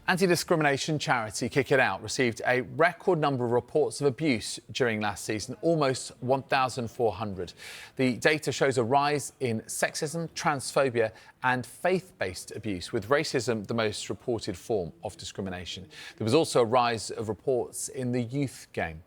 Anti-discrimination charity Kick It Out received a record number of reports of abuse during last season, almost 1,400. The data shows a rise in sexism, transphobia and faith-based abuse, with racism the most reported form of discrimination. There was also a rise of reports in the youth game.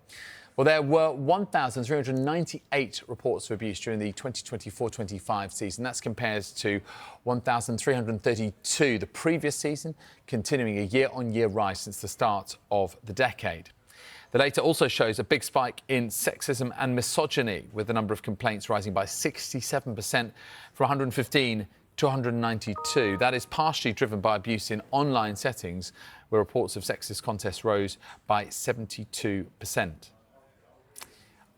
Well, there were 1,398 reports of abuse during the 2024-25 season. That's compared to 1,332 the previous season, continuing a year-on-year rise since the start of the decade. The data also shows a big spike in sexism and misogyny, with the number of complaints rising by 67% from 115 to 192. That is partially driven by abuse in online settings, where reports of sexist contests rose by 72%.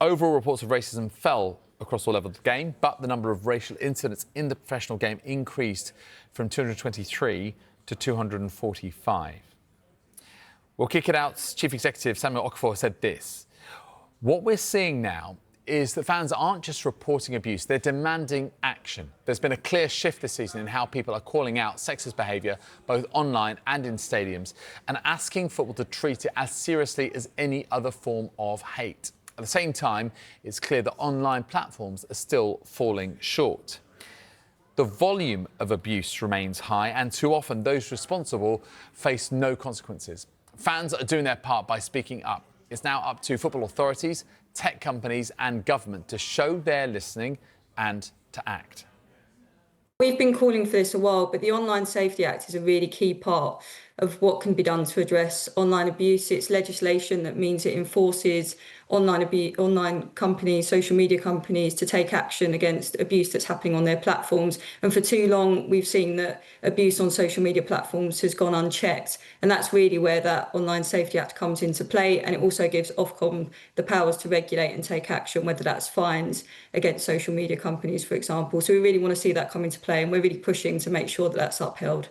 Overall, reports of racism fell across all levels of the game, but the number of racial incidents in the professional game increased from 223 to 245. Well, Kick It Out's Chief Executive Samuel Okafor said this: "What we're seeing now is that fans aren't just reporting abuse, they're demanding action. There's been a clear shift this season in how people are calling out sexist behaviour, both online and in stadiums, and asking football to treat it as seriously as any other form of hate. At the same time, it's clear that online platforms are still falling short. The volume of abuse remains high, and too often those responsible face no consequences. Fans are doing their part by speaking up. It's now up to football authorities, tech companies and government to show they're listening and to act." We've been calling for this a while, but the Online Safety Act is a really key part of what can be done to address online abuse. It's legislation that means it enforces online companies, social media companies, to take action against abuse that's happening on their platforms. And for too long, we've seen that abuse on social media platforms has gone unchecked. And that's really where that Online Safety Act comes into play. And it also gives Ofcom the powers to regulate and take action, whether that's fines against social media companies, for example. So we really want to see that come into play, and we're really pushing to make sure that that's upheld.